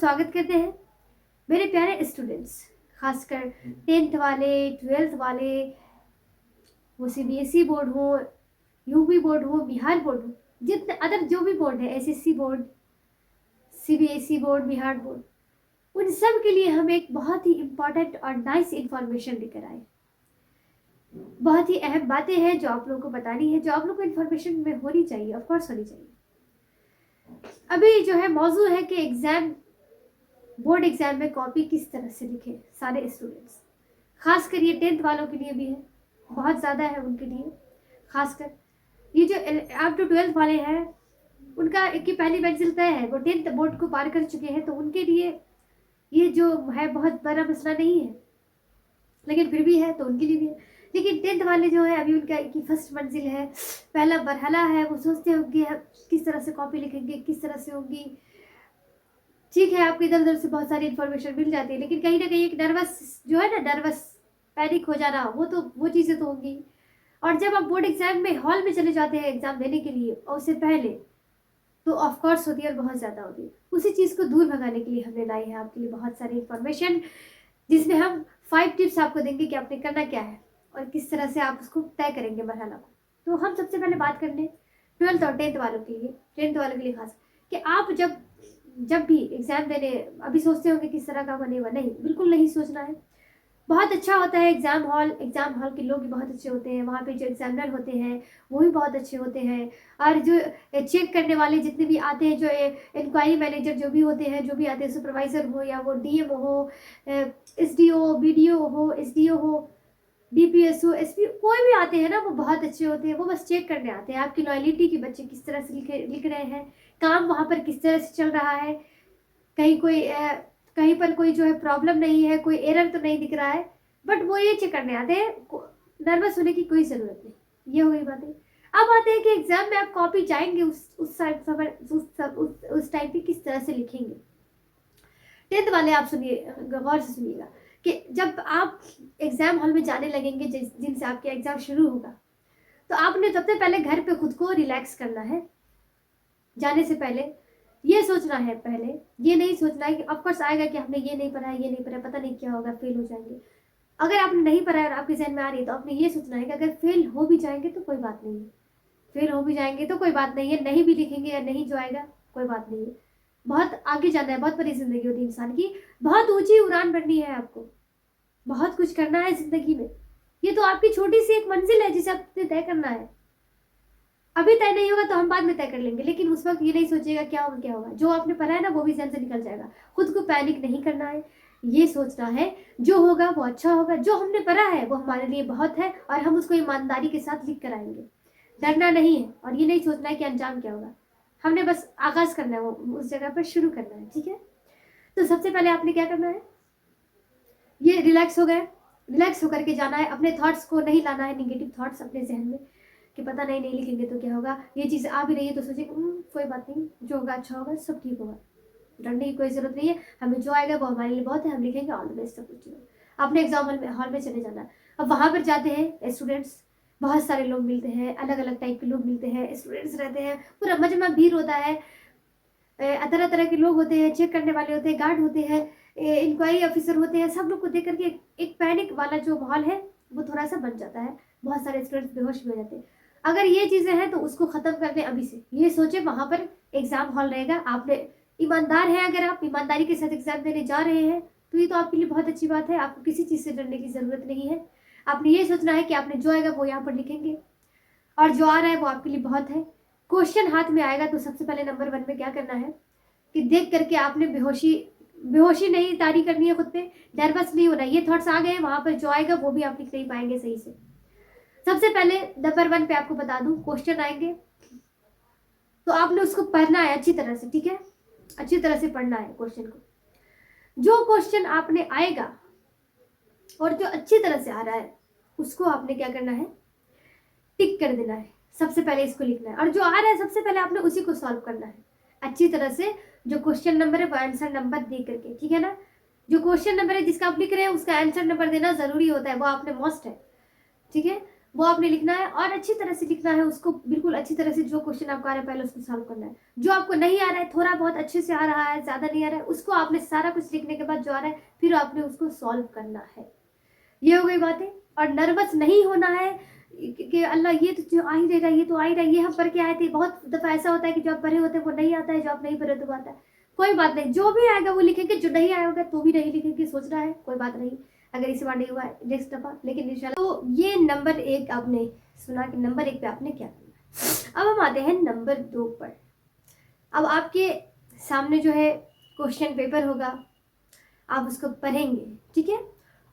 स्वागत करते हैं मेरे प्यारे स्टूडेंट्स, खासकर 10th वाले, 12th वाले, वो सीबीएसई बोर्ड हो, यूपी बोर्ड हो, बिहार बोर्ड हो, जितने अदर जो भी बोर्ड है, SSC board, CBSE board, Bihar board, उन सब के लिए हम एक बहुत ही इम्पोर्टेंट और नाइस इन्फॉर्मेशन लेकर आए। बहुत ही अहम बातें हैं जो आप लोगों को बतानी है, जो आप लोगों को इन्फॉर्मेशन में होनी चाहिए, ऑफ कोर्स होनी चाहिए। अभी जो है मौजू है कि बोर्ड एग्जाम में कॉपी किस तरह से लिखे सारे स्टूडेंट्स, खासकर ये 10th वालों के लिए भी है, बहुत ज़्यादा है उनके लिए। खासकर ये जो अप टू 12th वाले हैं, उनका एक की पहली मंजिल तय है, वो 10th बोर्ड को पार कर चुके हैं, तो उनके लिए ये जो है बहुत बड़ा मसला नहीं है, लेकिन फिर भी है तो उनके लिए भी है। लेकिन 10th वाले जो है, अभी उनका की फर्स्ट मंजिल है, पहला मरहला है, वो सोचते होंगे किस तरह से कॉपी लिखेंगे, किस तरह से होगी। ठीक है, आपको इधर उधर से बहुत सारी इन्फॉर्मेशन मिल जाती है, लेकिन कहीं ना कहीं एक नर्वस जो है ना, नर्वस पैनिक हो जाना, वो चीज़ें तो होंगी। और जब आप बोर्ड एग्जाम में हॉल में चले जाते हैं एग्जाम देने के लिए, और उससे पहले तो ऑफकोर्स होती है और बहुत ज़्यादा होती है। उसी चीज़ को दूर भगाने के लिए हमने लाई है आपके लिए बहुत सारी इन्फॉर्मेशन, जिसमें हम 5 टिप्स आपको देंगे कि आपने करना क्या है और किस तरह से आप उसको तय करेंगे मरहला को। तो हम सबसे पहले बात कर लें 12th और 10th वालों के लिए, 10th वालों के लिए खास, कि आप जब भी एग्ज़ाम देने अभी सोचते होंगे किस तरह का बनेगा, नहीं, बिल्कुल नहीं सोचना है। बहुत अच्छा होता है एग्ज़ाम हॉल के लोग भी बहुत अच्छे होते हैं, वहाँ पे जो एग्जामिनर होते हैं वो भी बहुत अच्छे होते हैं, और जो चेक करने वाले जितने भी आते हैं, जो इंक्वायरी मैनेजर जो भी होते हैं, जो भी आते हैं, सुपरवाइज़र हो या वो डीएम हो, एसडीओ, बीडीओ हो, एसडीओ हो, डीपीएस हो, एसपी, कोई भी आते हैं ना, वो बहुत अच्छे होते हैं। वो बस चेक करने आते हैं आपकी लॉयलिटी कि बच्चे किस तरह से लिख रहे हैं, काम वहाँ पर किस तरह से चल रहा है, कहीं पर कोई जो है प्रॉब्लम नहीं है, कोई एरर तो नहीं दिख रहा है। बट वो ये चेक करने आते हैं, नर्वस होने की कोई ज़रूरत नहीं। ये हो गई बातें। अब आते हैं कि एग्जाम में आप कॉपी जाएंगे उस टाइम पे किस तरह से लिखेंगे। 10th वाले आप सुनिए, गौर से सुनिएगा कि जब आप एग्जाम हॉल में जाने लगेंगे, जिस दिन से आपके एग्जाम शुरू होगा, तो आपने सबसे पहले घर पे खुद को रिलैक्स करना है। जाने से पहले ये सोचना है, पहले ये नहीं सोचना है कि ऑफकोर्स आएगा कि हमने ये नहीं पढ़ा है, ये नहीं पढ़ा, पता नहीं क्या होगा, फेल हो जाएंगे। अगर आपने नहीं पढ़ा है और आपके जहन में आ रही है, तो आपने ये सोचना है कि अगर फेल हो भी जाएंगे तो कोई बात नहीं है, फेल हो भी जाएंगे तो कोई बात नहीं है, नहीं भी लिखेंगे या नहीं जो आएगा कोई बात नहीं है। बहुत आगे जाना है, बहुत बड़ी जिंदगी होती है इंसान की, बहुत ऊंची उड़ान भरनी है आपको, बहुत कुछ करना है जिंदगी में। ये तो आपकी छोटी सी एक मंजिल है जिसे आपने तय करना है। अभी तय नहीं होगा तो हम बाद में तय कर लेंगे, लेकिन उस वक्त ये नहीं सोचिएगा क्या होगा। जो आपने पढ़ा है ना, वो भी जहन से निकल जाएगा। खुद को पैनिक नहीं करना है, ये सोचना है जो होगा वो अच्छा होगा, जो हमने पढ़ा है वो हमारे लिए बहुत है और हम उसको ईमानदारी के साथ लिख कर आएंगे। डरना नहीं है और ये नहीं सोचना है कि अंजाम क्या होगा। हमने बस आगाज करना है, वो उस जगह पर शुरू करना है। ठीक है, तो सबसे पहले आपने क्या करना है, ये रिलैक्स हो गए, रिलैक्स होकर के जाना है। अपने थॉट्स को नहीं लाना है, निगेटिव थॉट्स अपने जहन में कि पता नहीं लिखेंगे तो क्या होगा। ये चीज़ आ भी रही है तो सोचे कोई बात नहीं, जो होगा अच्छा होगा, सब ठीक होगा, डरने की कोई ज़रूरत नहीं है। हमें जो आएगा वो हमारे लिए बहुत है, हम लिखेंगे, ऑल द बेस्ट, सब कुछ होगा। अपने एग्जाम हॉल में चले जाना। अब वहाँ पर जाते हैं स्टूडेंट्स, बहुत सारे लोग मिलते हैं, अलग अलग टाइप के लोग मिलते हैं, स्टूडेंट्स रहते हैं, पूरा मजमा भीड़ होता है, तरह तरह के लोग होते हैं, चेक करने वाले होते हैं, गार्ड होते हैं, इंक्वायरी ऑफिसर होते हैं। सब लोग को देख करके एक पैनिक वाला जो माहौल है वो थोड़ा सा बन जाता है, बहुत सारे स्टूडेंट्स बेहोश भी हो जाते हैं। अगर ये चीज़ें हैं तो उसको ख़त्म कर दें अभी से। ये सोचे वहाँ पर एग्ज़ाम हॉल रहेगा, आपने ईमानदार है, अगर आप ईमानदारी के साथ एग्ज़ाम देने जा रहे हैं तो ये तो आपके लिए बहुत अच्छी बात है। आपको किसी चीज़ से डरने की ज़रूरत नहीं है। आपने ये सोचना है कि आपने जो आएगा वो यहाँ पर लिखेंगे और जो आ रहा है वो आपके लिए बहुत है। क्वेश्चन हाथ में आएगा तो सबसे पहले नंबर 1 में क्या करना है कि देख करके आपने बेहोशी नहीं तारी करनी है, खुद पे नर्वस नहीं होना। ये थॉट्स आ गए, वहां पर जो आएगा वो भी आप लिख नहीं पाएंगे सही से। सबसे पहले नंबर 1 पे आपको बता दूं, क्वेश्चन आएंगे तो आपने उसको पढ़ना है अच्छी तरह से। ठीक है, अच्छी तरह से पढ़ना है क्वेश्चन को। जो क्वेश्चन आपने आएगा और जो अच्छी तरह से आ रहा है उसको आपने क्या करना है, टिक कर देना है। सबसे पहले इसको लिखना है और जो आ रहा है सबसे पहले आपने उसी को सॉल्व करना है अच्छी तरह से। जो क्वेश्चन नंबर है वो आंसर नंबर दे करके, ठीक है ना। जो क्वेश्चन नंबर है जिसका आप लिख रहे हैं उसका आंसर नंबर देना जरूरी होता है, वो आपने मस्ट है। ठीक है, वो आपने लिखना है और अच्छी तरह से लिखना है उसको, बिल्कुल अच्छी तरह से। जो क्वेश्चन आपको आ रहा है पहले उसको सॉल्व करना है। जो आपको नहीं आ रहा है, थोड़ा बहुत अच्छे से आ रहा है, ज़्यादा नहीं आ रहा है, उसको आपने सारा कुछ लिखने के बाद जो आ रहा है फिर आपने उसको सॉल्व करना है। ये हो गई बातें। और नर्वस नहीं होना है कि अल्लाह ये तो जो आ ही रहा है, ये तो आ ही रहा है, ये हम पढ़ के आए थे। बहुत दफ़ा ऐसा होता है कि जो आप पढ़े होते हैं वो नहीं आता है, जो आप नहीं पढ़े तो आता है। कोई बात नहीं, जो भी आएगा वो लिखेंगे, जो नहीं आया होगा तो भी नहीं लिखेंगे, सोचना है, कोई बात नहीं। अगर इस बार नहीं हुआ नेक्स्ट दफ़ा, लेकिन इंशाल्लाह। तो ये नंबर 1 आपने सुना कि नंबर 1 पे आपने क्या करना है। अब हम आते हैं नंबर 2 पर। अब आपके सामने जो है क्वेश्चन पेपर होगा, आप उसको पढ़ेंगे, ठीक है।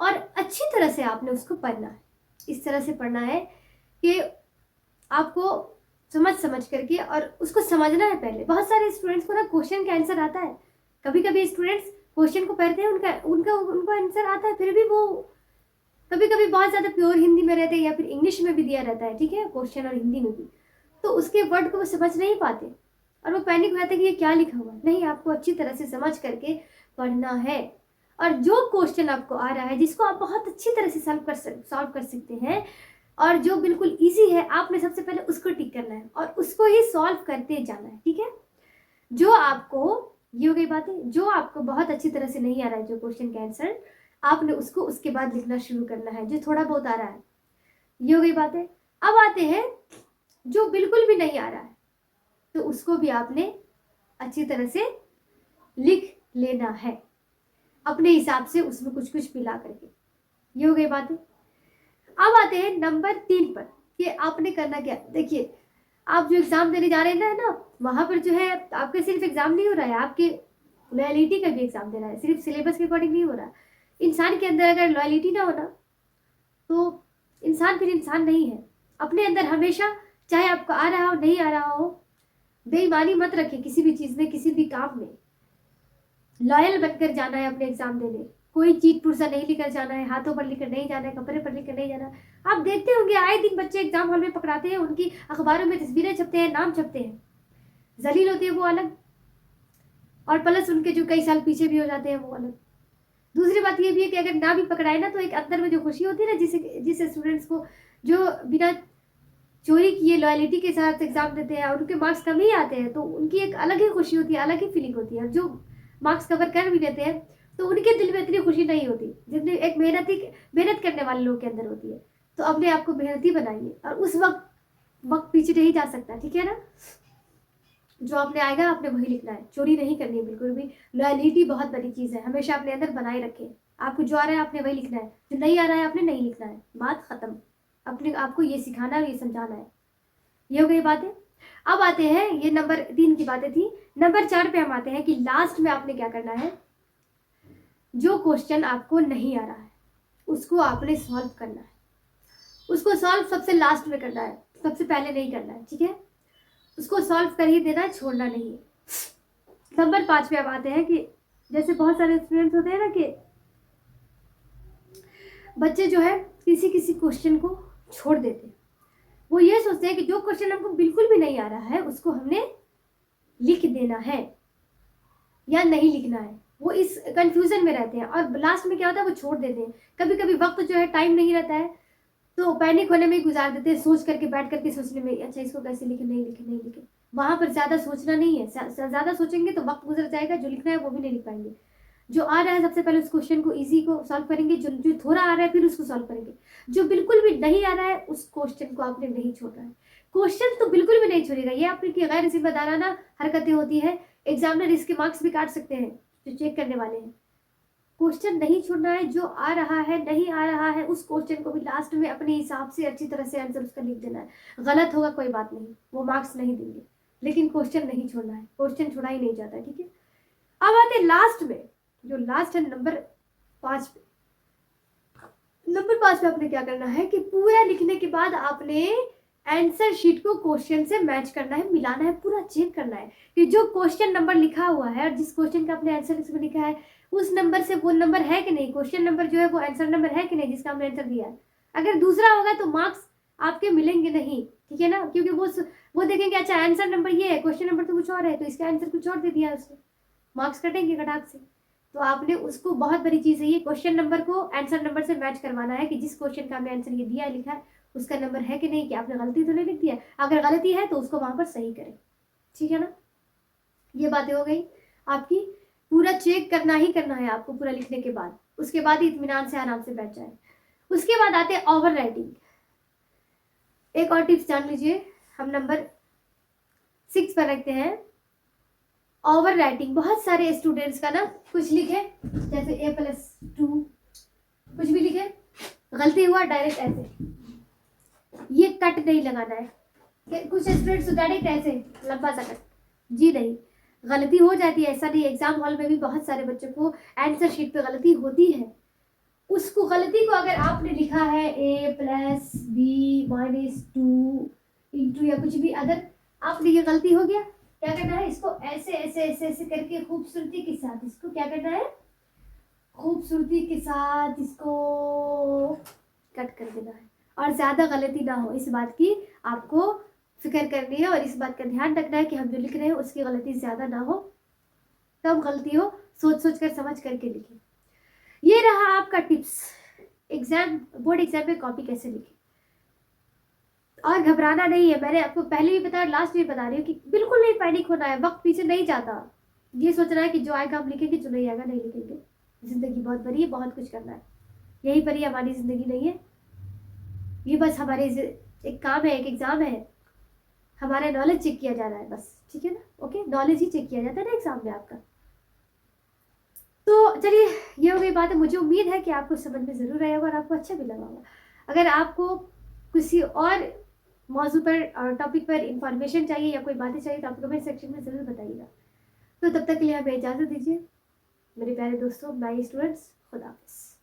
और अच्छी तरह से आपने उसको पढ़ना है। इस तरह से पढ़ना है कि आपको समझ समझ करके और उसको समझना है पहले। बहुत सारे स्टूडेंट्स को ना क्वेश्चन का आंसर आता है। कभी कभी स्टूडेंट्स क्वेश्चन को पढ़ते हैं, उनको आंसर आता है, फिर भी वो कभी कभी बहुत ज़्यादा प्योर हिंदी में रहते हैं या फिर इंग्लिश में भी दिया रहता है, ठीक है, क्वेश्चन और हिंदी में भी। तो उसके वर्ड को वो समझ नहीं पाते और वो पैनिक हो जाता है कि ये क्या लिखा हुआ है। नहीं, आपको अच्छी तरह से समझ करके पढ़ना है। और जो क्वेश्चन आपको आ रहा है, जिसको आप बहुत अच्छी तरह से सॉल्व कर सकते हैं और जो बिल्कुल इजी है, आपने सबसे पहले उसको टिक करना है और उसको ही सॉल्व करते जाना है, ठीक है। जो आपको, ये हो गई बातें, जो आपको बहुत अच्छी तरह से नहीं आ रहा है जो क्वेश्चन का आंसर, आपने उसको उसके बाद लिखना शुरू करना है। जो थोड़ा बहुत आ रहा है, ये हो गई बातें। अब आते हैं जो बिल्कुल भी नहीं आ रहा है, तो उसको भी आपने अच्छी तरह से लिख लेना है अपने हिसाब से, उसमें कुछ कुछ मिला करके। ये हो गई बातें। अब आते हैं नंबर 3 पर कि आपने करना क्या। देखिए, आप जो एग्जाम देने जा रहे हैं ना वहां पर जो है आपका सिर्फ एग्जाम नहीं हो रहा है, आपके लॉयलिटी का भी एग्जाम देना है। सिर्फ सिलेबस के अकॉर्डिंग नहीं हो रहा। इंसान के अंदर अगर लॉयलिटी ना होना तो इंसान फिर इंसान नहीं है। अपने अंदर हमेशा, चाहे आपको आ रहा हो नहीं आ रहा हो, बेईमानी मत रखें किसी भी चीज में, किसी भी काम में। लॉयल बनकर जाना है अपने एग्जाम देने। कोई चीट पुर्जा नहीं लेकर जाना है, हाथों पर लेकर नहीं जाना है, कपड़े पर लेकर नहीं जाना। आप देखते होंगे आए दिन बच्चे एग्जाम हॉल में पकड़ाते हैं, उनकी अखबारों में तस्वीरें छपते हैं, नाम छपते हैं। जलील होते हैं वो अलग, और प्लस उनके जो कई साल पीछे भी हो जाते हैं वो अलग। दूसरी बात ये भी है कि अगर ना भी पकड़ाए ना, तो एक अंदर में जो खुशी होती है ना, जिसे स्टूडेंट्स को जो बिना चोरी किए लॉयलिटी के साथ एग्जाम देते हैं और उनके मार्क्स कम ही आते हैं, तो उनकी एक अलग ही खुशी होती है, अलग ही फीलिंग होती है। जो मार्क्स कवर कर भी लेते हैं तो उनके दिल में इतनी खुशी नहीं होती जितनी एक मेहनत करने वाले लोग के अंदर होती है। तो अपने आप को मेहनती बनाइए और उस वक्त पीछे नहीं जा सकता, ठीक है ना। जो आपने आएगा आपने वही लिखना है, चोरी नहीं करनी है बिल्कुल भी। लॉयलिटी बहुत बड़ी चीज़ है, हमेशा अपने अंदर बनाए रखें। आपको जो आ रहा है आपने वही लिखना है, जो नहीं आ रहा है आपने नहीं लिखना है, बात खत्म। अपने आपको ये सिखाना है और ये समझाना है। ये हो गई बातें। अब आते हैं, ये नंबर 3 की बातें थी। नंबर 4 पे हम आते हैं कि लास्ट में आपने क्या करना है। जो क्वेश्चन आपको नहीं आ रहा है उसको आपने सॉल्व करना है। उसको सॉल्व सबसे लास्ट में करना है, सबसे पहले नहीं करना है, ठीक है। उसको सॉल्व कर ही देना है, छोड़ना नहीं है। नंबर 5 पे अब आते हैं कि जैसे बहुत सारे स्टूडेंट्स होते हैं ना कि बच्चे जो है किसी किसी क्वेश्चन को छोड़ देते हैं। वो ये सोचते हैं कि जो क्वेश्चन हमको बिल्कुल भी नहीं आ रहा है उसको हमने लिख देना है या नहीं लिखना है। वो इस कंफ्यूजन में रहते हैं और लास्ट में क्या होता है वो छोड़ देते हैं। कभी कभी वक्त जो है, टाइम नहीं रहता है, तो पैनिक होने में ही गुजार देते हैं, सोच करके बैठ करके सोचने में, अच्छा इसको कैसे लिखे, नहीं लिखे नहीं लिखे। वहां पर ज्यादा सोचना नहीं है, ज्यादा सोचेंगे तो वक्त गुजर जाएगा, जो लिखना है वो भी नहीं लिख पाएंगे। जो आ रहा है सबसे पहले उस क्वेश्चन को इजी को सॉल्व करेंगे, जो थोड़ा आ रहा है फिर उसको सॉल्व करेंगे। जो बिल्कुल भी नहीं आ रहा है उस क्वेश्चन को आपने नहीं छोड़ना है। क्वेश्चन तो बिल्कुल भी नहीं छोड़ेगा, ये आपकी गैर जिम्मेदाराना हरकतें होती है। एग्जामिनर इसके मार्क्स भी काट सकते हैं जो चेक करने वाले हैं। क्वेश्चन नहीं छोड़ना है, जो आ रहा है नहीं आ रहा है उस क्वेश्चन को भी लास्ट में अपने हिसाब से अच्छी तरह से आंसर उसका लिख देना है। गलत होगा कोई बात नहीं, वो मार्क्स नहीं देंगे, लेकिन क्वेश्चन नहीं छोड़ना है। क्वेश्चन छोड़ा ही नहीं जाता, ठीक है। अब आते लास्ट में, जो लास्ट है नंबर 5 पे। नंबर 5 पे आपने क्या करना है कि पूरा लिखने के बाद आपने आंसर शीट को क्वेश्चन से मैच करना है, मिलाना है, पूरा चेक करना है कि जो क्वेश्चन नंबर लिखा हुआ है और जिस क्वेश्चन का आपने आंसर इसमें लिखा है उस नंबर से वो नंबर है कि नहीं, क्वेश्चन नंबर जो है वो आंसर नंबर है कि नहीं जिसका आपने आंसर दिया है। अगर दूसरा होगा तो मार्क्स आपके मिलेंगे नहीं, ठीक है ना, क्योंकि वो देखेंगे अच्छा आंसर नंबर ये है, क्वेश्चन नंबर तो कुछ और है, तो इसका आंसर कुछ और दे दिया उसने, मार्क्स कटेंगे कटाक से। तो आपने उसको, बहुत बड़ी चीज़ है ये, क्वेश्चन नंबर को आंसर नंबर से मैच करवाना है कि जिस क्वेश्चन का हमने आंसर ये दिया है लिखा है उसका नंबर है कि नहीं, कि आपने गलती तो नहीं लिख दिया। अगर गलती है तो उसको वहाँ पर सही करें, ठीक है ना। ये बातें हो गई आपकी। पूरा चेक करना ही करना है आपको पूरा लिखने के बाद, उसके बाद ही इत्मीनान से आराम से बैठ जाए। उसके बाद आते हैं ओवर राइटिंग। एक और टिप्स जान लीजिए, हम नंबर 6 पर रखते हैं ओवर राइटिंग। बहुत सारे स्टूडेंट्स का ना कुछ लिखे जैसे A+2 कुछ भी लिखे, गलती हुआ डायरेक्ट ऐसे, ये कट नहीं लगाना है। कुछ स्टूडेंट्स डायरेक्ट ऐसे लंबा सा कट, जी नहीं, गलती हो जाती है, ऐसा नहीं। एग्जाम हॉल में भी बहुत सारे बच्चों को आंसर शीट पे गलती होती है। उसको गलती को अगर आपने लिखा है A+B-2 इंटू या कुछ भी अदर, आपने ये गलती हो गया, क्या करना है, इसको ऐसे ऐसे ऐसे ऐसे करके खूबसूरती के साथ इसको क्या करना है, खूबसूरती के साथ इसको कट कर देना है। और ज़्यादा गलती ना हो, इस बात की आपको फिक्र करनी है और इस बात का ध्यान रखना है कि हम जो लिख रहे हैं उसकी गलती ज़्यादा ना हो, कम गलती हो, सोच सोच कर समझ करके लिखें। ये रहा आपका टिप्स, एग्जाम बोर्ड एग्जाम में कॉपी कैसे लिखें। और घबराना नहीं है, मैंने आपको पहले भी बताया, लास्ट में बता रही हूँ कि बिल्कुल नहीं पैनिक होना है, वक्त पीछे नहीं जाता। ये सोचना है कि जो आएगा हम लिखेंगे, जो नहीं आएगा नहीं लिखेंगे। जिंदगी बहुत बड़ी है, बहुत कुछ करना है, यही पर ही हमारी जिंदगी नहीं है। ये बस हमारे एक काम है, एक एग्जाम है, हमारा नॉलेज चेक किया जा रहा है बस, ठीक है ना। ओके, नॉलेज ही चेक किया जाता है ना एग्जाम में आपका। तो चलिए, ये हो गई बात है। मुझे उम्मीद है कि आपको समझ में ज़रूर आया होगा और आपको अच्छा भी लगा होगा। अगर आपको किसी और मौजू पर और टॉपिक पर इंफॉर्मेशन चाहिए या कोई बातें चाहिए तो आप कमेंट सेक्शन में ज़रूर बताइएगा। तो तब तक के लिए हमें इजाज़त दीजिए मेरे प्यारे दोस्तों, माय स्टूडेंट्स। खुदा हाफिज़।